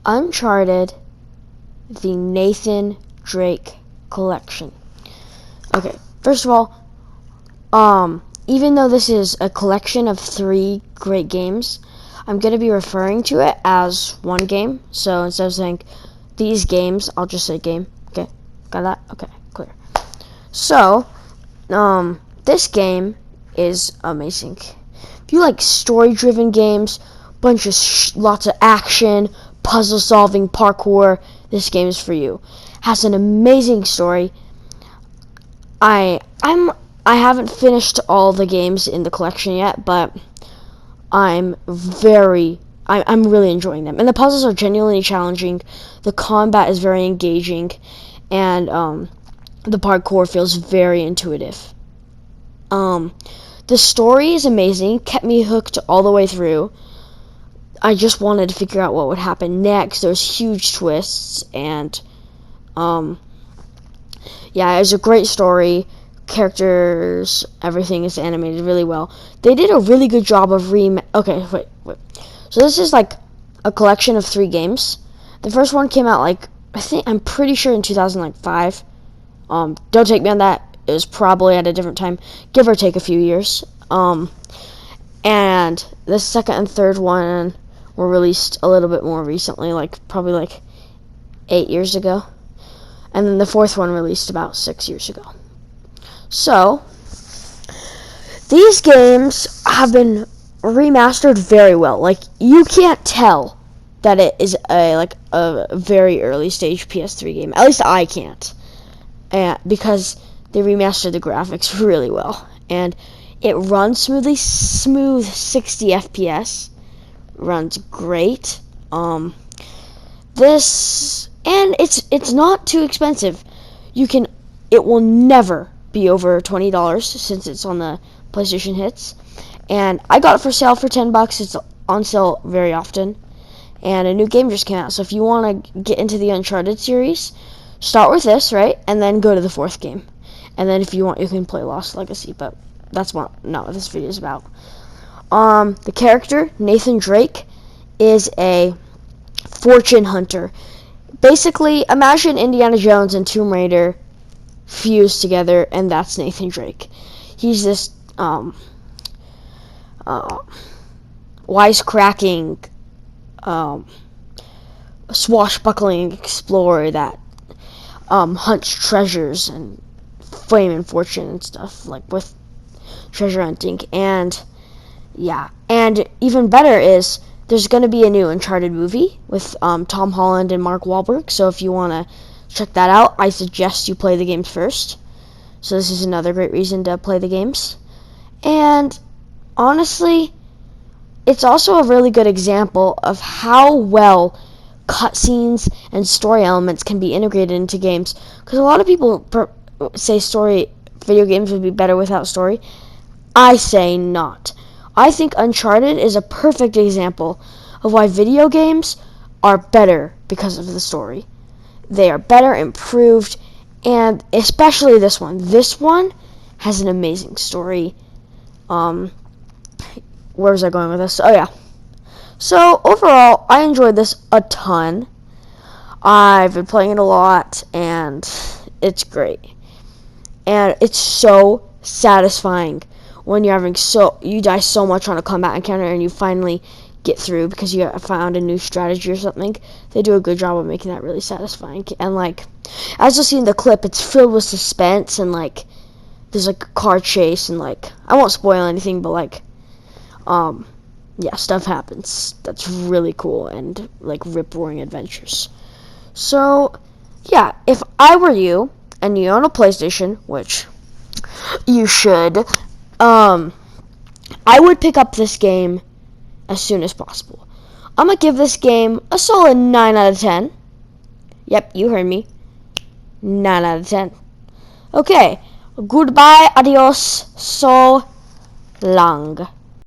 Uncharted, the Nathan Drake collection. Okay, first of all, even though this is a collection of 3 great games, I'm going to be referring to it as one game. So instead of saying these games, I'll just say game. Okay, got that? Okay, clear. So, this game is amazing. If you like story-driven games, bunch of lots of action, puzzle-solving, parkour, this game is for you. Has an amazing story. I haven't finished all the games in the collection yet, but I'm really enjoying them. And the puzzles are genuinely challenging. The combat is very engaging, and the parkour feels very intuitive. The story is amazing. Kept me hooked all the way through. I just wanted to figure out what would happen next. There's huge twists, and yeah, it was a great story. Characters, everything is animated really well. They did a really good job of Okay, wait. So this is like a collection of 3 games. The first one came out I'm pretty sure in 2005. Don't take me on that. It was probably at a different time, give or take a few years. And the second and third one were released a little bit more recently, probably 8 years ago. And then the fourth one released about 6 years ago. So, these games have been remastered very well. You can't tell that it is a very early stage PS3 game. At least I can't. Because they remastered the graphics really well. And it runs smoothly, smooth 60 FPS. Runs great. It's not too expensive. It will never be over $20 since it's on the PlayStation Hits. And I got it for sale for $10. It's on sale very often. And a new game just came out. So if you want to get into the Uncharted series, start with this, right? And then go to the 4th game. And then if you want, you can play Lost Legacy. But that's not what this video is about. The character, Nathan Drake, is a fortune hunter. Basically, imagine Indiana Jones and Tomb Raider fused together, and that's Nathan Drake. He's this wisecracking, swashbuckling explorer that hunts treasures and fame and fortune and stuff, with treasure hunting. And yeah, and even better is there's going to be a new Uncharted movie with Tom Holland and Mark Wahlberg. So if you want to check that out, I suggest you play the games first. So this is another great reason to play the games. And honestly, it's also a really good example of how well cutscenes and story elements can be integrated into games. Because a lot of people say video games would be better without story. I say not. I think Uncharted is a perfect example of why video games are better because of the story. They are better, improved, and especially this one. This one has an amazing story. Where was I going with this? Oh, yeah. So, overall, I enjoyed this a ton. I've been playing it a lot, and it's great. And it's so satisfying when you die so much on a combat encounter and you finally get through because you found a new strategy or something. They do a good job of making that really satisfying. And as you'll see in the clip, it's filled with suspense, and there's a car chase, and I won't spoil anything, but yeah, stuff happens that's really cool, and rip-roaring adventures. So yeah, if I were you and you own a PlayStation, which you should, I would pick up this game as soon as possible. I'm going to give this game a solid 9 out of 10. Yep, you heard me. 9 out of 10. Okay, goodbye, adios, so long.